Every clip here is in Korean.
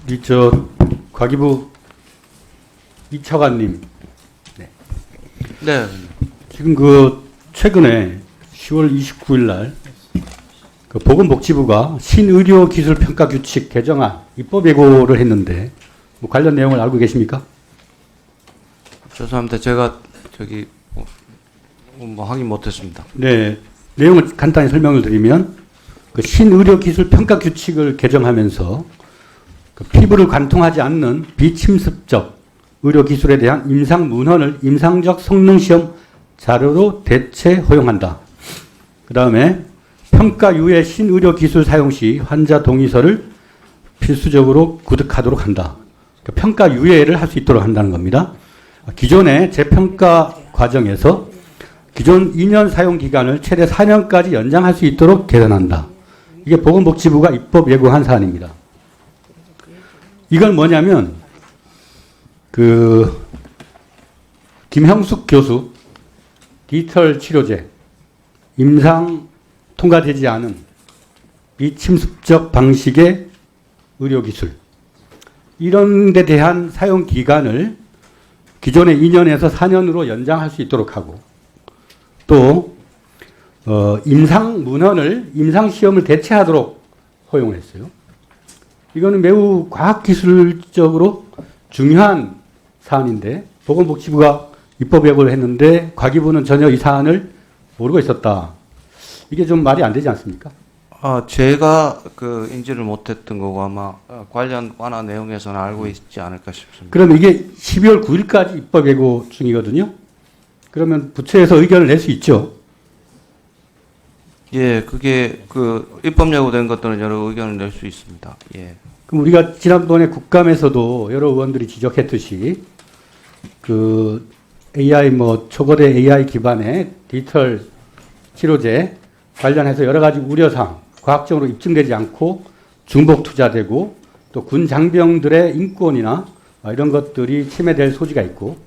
우리 과기부 이차관님. 네. 네. 지금 최근에 10월 29일 날 보건복지부가 신의료기술평가규칙 개정안 입법 예고를 했는데 관련 내용을 알고 계십니까? 죄송합니다. 제가 확인 못했습니다. 네. 내용을 간단히 설명을 드리면 신의료기술평가규칙을 개정하면서 피부를 관통하지 않는 비침습적 의료기술에 대한 임상문헌을 임상적 성능시험 자료로 대체 허용한다. 그 다음에 평가유예 신의료기술 사용 시 환자 동의서를 필수적으로 구득하도록 한다. 평가유예를 할 수 있도록 한다는 겁니다. 기존의 재평가 과정에서 기존 2년 사용기간을 최대 4년까지 연장할 수 있도록 개선한다. 이게 보건복지부가 입법 예고한 사안입니다. 이건 뭐냐면 김형숙 교수 디지털 치료제 임상 통과되지 않은 비침습적 방식의 의료기술 이런 데 대한 사용 기간을 기존의 2년에서 4년으로 연장할 수 있도록 하고 또 임상 문헌을 임상 시험을 대체하도록 허용을 했어요. 이거는 매우 과학기술적으로 중요한 사안인데 보건복지부가 입법 예고를 했는데 과기부는 전혀 이 사안을 모르고 있었다. 이게 좀 말이 안 되지 않습니까? 제가 인지를 못했던 거고 아마 관련 관한 내용에서는 알고 있지 않을까 싶습니다. 그러면 이게 12월 9일까지 입법 예고 중이거든요. 그러면 부처에서 의견을 낼 수 있죠. 예, 그게 입법 예고된 것들은 여러 의견을 낼 수 있습니다. 예. 그럼 우리가 지난번에 국감에서도 여러 의원들이 지적했듯이 AI 초거대 AI 기반의 디지털 치료제 관련해서 여러 가지 우려사항, 과학적으로 입증되지 않고 중복 투자되고 또 군 장병들의 인권이나 이런 것들이 침해될 소지가 있고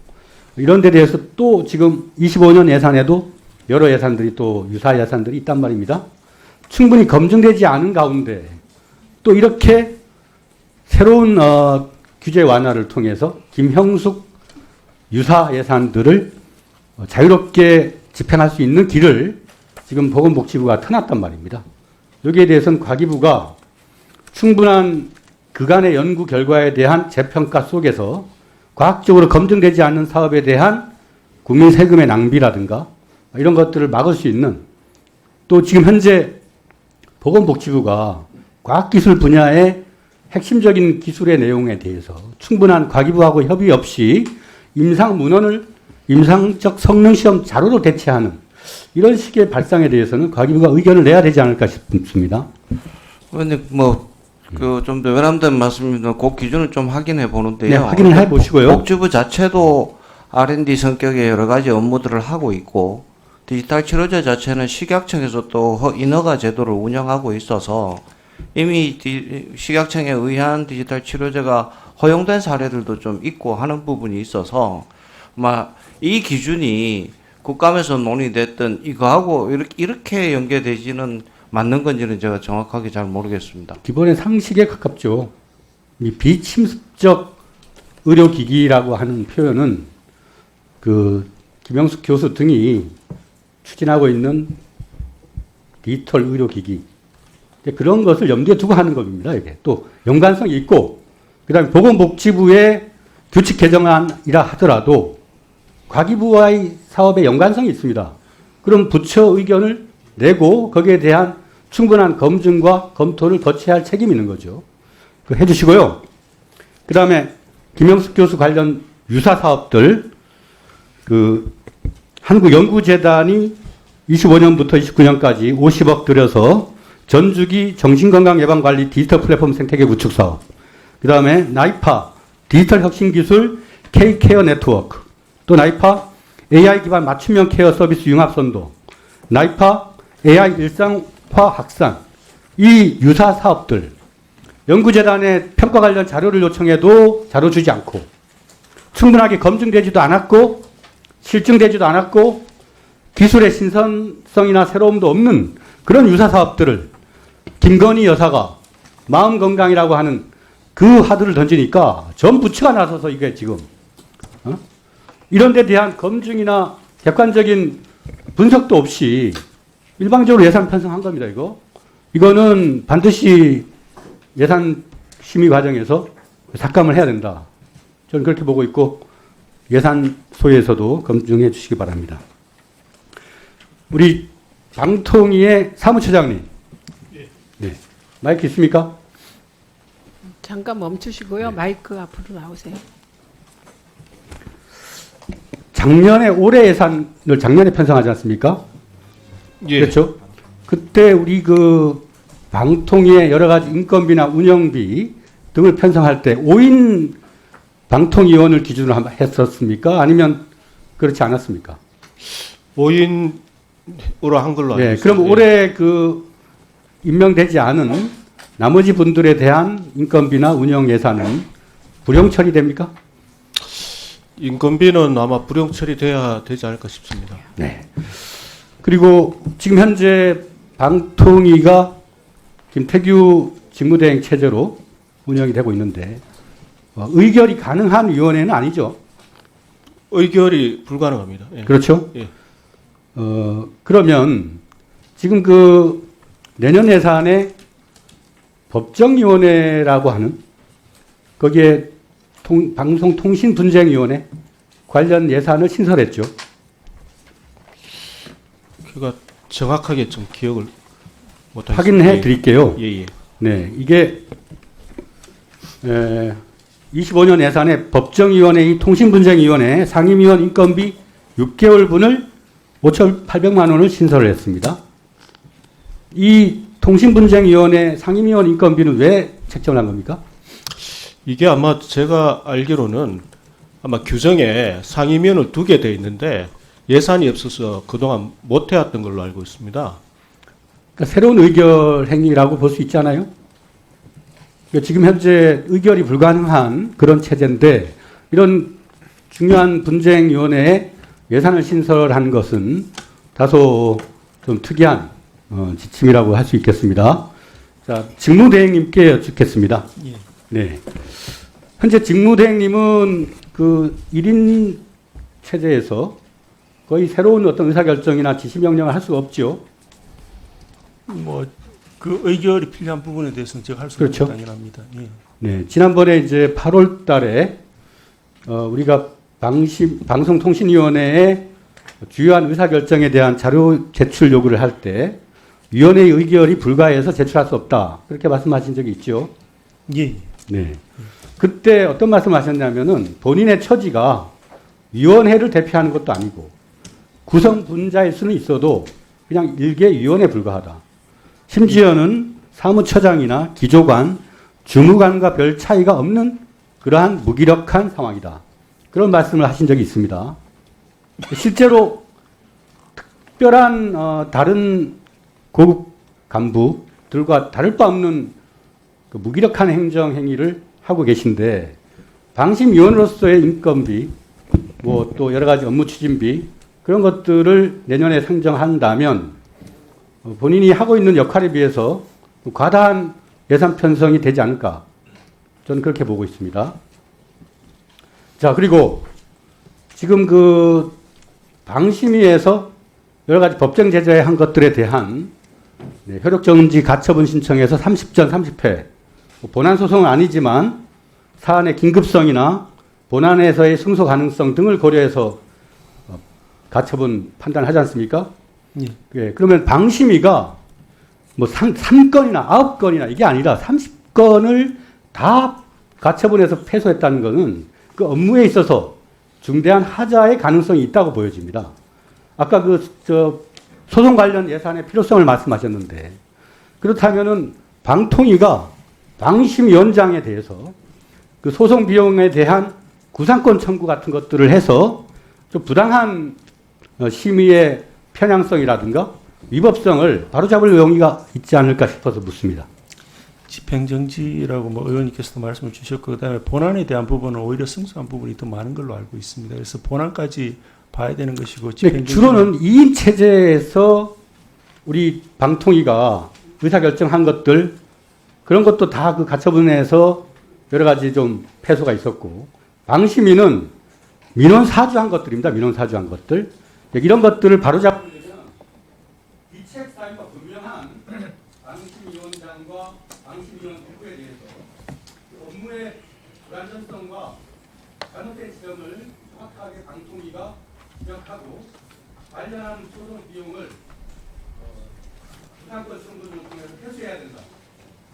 이런 데 대해서 또 지금 25년 예산에도 여러 예산들이 또 유사 예산들이 있단 말입니다. 충분히 검증되지 않은 가운데 또 이렇게 새로운 규제 완화를 통해서 김형숙 유사 예산들을 자유롭게 집행할 수 있는 길을 지금 보건복지부가 터놨단 말입니다. 여기에 대해서는 과기부가 충분한 그간의 연구 결과에 대한 재평가 속에서 과학적으로 검증되지 않는 사업에 대한 국민 세금의 낭비라든가 이런 것들을 막을 수 있는 또 지금 현재 보건복지부가 과학기술 분야의 핵심적인 기술의 내용에 대해서 충분한 과기부하고 협의 없이 임상 문헌을 임상적 성능시험 자료로 대체하는 이런 식의 발상에 대해서는 과기부가 의견을 내야 되지 않을까 싶습니다. 그런데 좀 더 외람된 말씀입니다. 그 기준을 좀 확인해 보는데요. 네, 확인을 해 보시고요. 복지부 자체도 R&D 성격의 여러 가지 업무들을 하고 있고 디지털 치료제 자체는 식약청에서 또 인허가 제도를 운영하고 있어서 이미 식약청에 의한 디지털 치료제가 허용된 사례들도 좀 있고 하는 부분이 있어서 이 기준이 국감에서 논의됐던 이거하고 이렇게 연계되지는 맞는 건지는 제가 정확하게 잘 모르겠습니다. 기본의 상식에 가깝죠. 이 비침습적 의료기기라고 하는 표현은 김영숙 교수 등이 추진하고 있는 디지털 의료기기 그런 것을 염두에 두고 하는 겁니다. 이게 또 연관성이 있고 그다음에 보건복지부의 규칙 개정안이라 하더라도 과기부와의 사업에 연관성이 있습니다. 그럼 부처 의견을 내고 거기에 대한 충분한 검증과 검토를 거쳐야 할 책임이 있는 거죠. 해주시고요. 그 다음에 김영숙 교수 관련 유사 사업들 한국연구재단이 25년부터 29년까지 50억 들여서 전주기 정신건강예방관리 디지털 플랫폼 생태계 구축 사업 그 다음에 나이파 디지털 혁신기술 K케어 네트워크 또 나이파 AI 기반 맞춤형 케어 서비스 융합선도 나이파 AI 일상화 확산 이 유사 사업들 연구재단에 평가 관련 자료를 요청해도 자료 주지 않고 충분하게 검증되지도 않았고 실증되지도 않았고 기술의 신선성이나 새로움도 없는 그런 유사 사업들을 김건희 여사가 마음건강이라고 하는 그 화두를 던지니까 전 부처가 나서서 이게 지금 이런 데 대한 검증이나 객관적인 분석도 없이 일방적으로 예산 편성한 겁니다. 이거는 반드시 예산 심의 과정에서 삭감을 해야 된다. 저는 그렇게 보고 있고 예산소에서도 검증해 주시기 바랍니다. 우리 방통위의 사무처장님. 네. 마이크 있습니까? 잠깐 멈추시고요. 마이크 앞으로 나오세요. 작년에 올해 예산을 작년에 편성하지 않습니까? 예. 그렇죠. 그때 우리 그 방통위의 여러 가지 인건비나 운영비 등을 편성할 때 5인 방통위원을 기준으로 했었습니까? 아니면 그렇지 않았습니까? 5인으로 한 걸로 알고 네. 있습니다. 그럼 올해 그 임명되지 않은 나머지 분들에 대한 인건비나 운영 예산은 불용 처리됩니까? 인건비는 아마 불용 처리돼야 되지 않을까 싶습니다. 네. 그리고 지금 현재 방통위가 김태규 직무대행 체제로 운영이 되고 있는데 의결이 가능한 위원회는 아니죠. 의결이 불가능합니다. 예. 그렇죠? 예. 그러면 지금 그 내년 예산에 법정위원회라고 하는 거기에 방송통신분쟁위원회 관련 예산을 신설했죠. 그가 정확하게 좀 기억을 못하겠습니다. 확인해 드릴게요. 예, 예. 네, 이게 25년 예산에 법정위원회, 통신분쟁위원회 상임위원 인건비 6개월분을 5,800만 원을 신설을 했습니다. 이 통신분쟁위원회 상임위원 인건비는 왜 책정을 한 겁니까? 이게 아마 제가 알기로는 아마 규정에 상임위원을 두게 돼 있는데 예산이 없어서 그동안 못 해왔던 걸로 알고 있습니다. 그러니까 새로운 의결 행위라고 볼 수 있잖아요. 그러니까 지금 현재 의결이 불가능한 그런 체제인데 이런 중요한 분쟁위원회에 예산을 신설한 것은 다소 좀 특이한 지침이라고 할 수 있겠습니다. 자, 직무대행님께 여쭙겠습니다. 예. 네. 현재 직무대행님은 그 1인 체제에서 거의 새로운 어떤 의사결정이나 지시명령을 할 수가 없죠. 뭐 그 의결이 필요한 부분에 대해서는 제가 할 수 그렇죠. 없는 게 당연합니다. 예. 네. 지난번에 이제 8월 달에 우리가 방송통신위원회에 주요한 의사결정에 대한 자료 제출 요구를 할 때 위원회의 의결이 불가해서 제출할 수 없다. 그렇게 말씀하신 적이 있죠. 예. 네. 그때 어떤 말씀하셨냐면은 본인의 처지가 위원회를 대표하는 것도 아니고 구성 분자일 수는 있어도 그냥 일개 위원에 불과하다. 심지어는 사무처장이나 기조관, 주무관과 별 차이가 없는 그러한 무기력한 상황이다. 그런 말씀을 하신 적이 있습니다. 실제로 특별한 다른 고급 간부들과 다를 바 없는 그 무기력한 행정 행위를 하고 계신데 방심위원으로서의 인건비, 뭐 또 여러 가지 업무 추진비 그런 것들을 내년에 상정한다면 본인이 하고 있는 역할에 비해서 과다한 예산 편성이 되지 않을까 저는 그렇게 보고 있습니다. 자, 그리고 지금 그 방심위에서 여러 가지 법정 제재한 것들에 대한 효력정지 가처분 신청에서 30전 30패 본안 소송은 아니지만 사안의 긴급성이나 본안에서의 승소 가능성 등을 고려해서 가처분 판단하지 않습니까? 예. 예, 그러면 방심위가 뭐 3건이나 9건이나 이게 아니라 30건을 다 가처분해서 패소했다는 것은 그 업무에 있어서 중대한 하자의 가능성이 있다고 보여집니다. 아까 소송 관련 예산의 필요성을 말씀하셨는데 그렇다면은 방통위가 방심위원장에 대해서 그 소송 비용에 대한 구상권 청구 같은 것들을 해서 좀 부당한 심의의 편향성이라든가 위법성을 바로잡을 용의가 있지 않을까 싶어서 묻습니다. 집행정지라고 뭐 의원님께서도 말씀을 주셨고 그다음에 본안에 대한 부분은 오히려 승소한 부분이 더 많은 걸로 알고 있습니다. 그래서 본안까지 봐야 되는 것이고 주로는 2인 체제에서 우리 방통위가 의사결정한 것들 그런 것도 다 그 가처분에서 여러 가지 좀 패소가 있었고, 방심위는 민원 사주한 것들입니다. 민원 사주한 것들. 이런 것들을 바로잡으려면 이책 사유가 분명한 방심위원장과 방심위원 대표에 대해서 업무의 불안전성과 잘못된 지점을 정확하게 방통위가 지적하고 관련한 소송 비용을 부상권 청구를 통해서 회수해야 된다.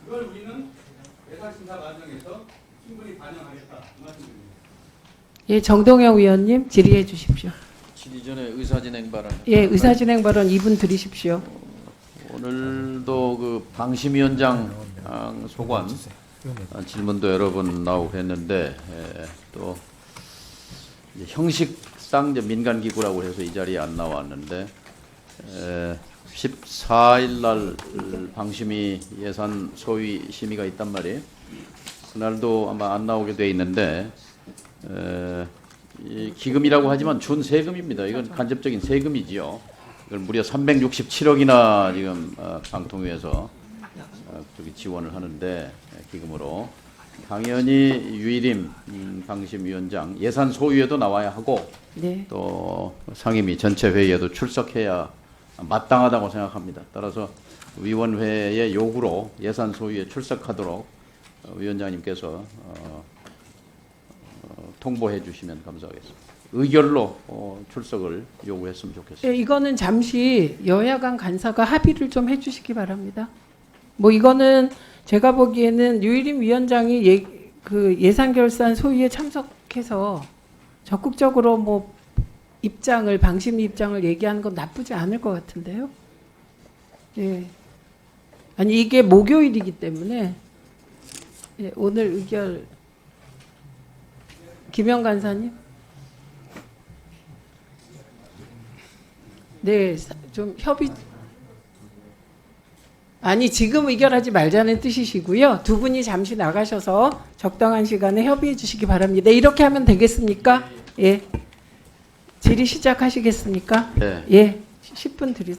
그걸 우리는 예산심사 과정에서 충분히 반영하겠다. 이 말씀드립니다. 예, 정동영 의원님 질의해 주십시오. 질의 전에 의사진행 발언. 예, 의사진행 발언 2분 드리십시오. 오늘도 그 방심위원장 소관 질문도 여러 번 나오고 했는데 또 이제 형식상 이제 민간기구라고 해서 이 자리에 안 나왔는데 14일 날 방심위 예산 소위 심의가 있단 말이에요. 그날도 아마 안 나오게 돼 있는데 이 기금이라고 하지만 준 세금입니다. 이건 간접적인 세금이지요. 이걸 무려 367억이나 지금 방통위에서 저기 지원을 하는데 기금으로 당연히 유일임 방심위원장 예산 소위에도 나와야 하고 네. 또 상임위 전체 회의에도 출석해야 마땅하다고 생각합니다. 따라서 위원회의 요구로 예산 소위에 출석하도록 위원장님께서 통보해 주시면 감사하겠습니다. 의결로 출석을 요구했으면 좋겠습니다. 예, 이거는 잠시 여야 간 간사가 합의를 좀 해주시기 바랍니다. 뭐 이거는 제가 보기에는 유일임 위원장이 그 예산결산 소위에 참석해서 적극적으로 뭐 입장을 방심위 입장을 얘기하는 건 나쁘지 않을 것 같은데요. 예. 아니 이게 목요일이기 때문에 예, 오늘 의결 김영 간사님. 네, 좀 협의. 아니 지금 의결하지 말자는 뜻이시고요. 두 분이 잠시 나가셔서 적당한 시간에 협의해 주시기 바랍니다. 이렇게 하면 되겠습니까? 예. 질의 시작하시겠습니까? 네. 예. 10분 드리겠습니다.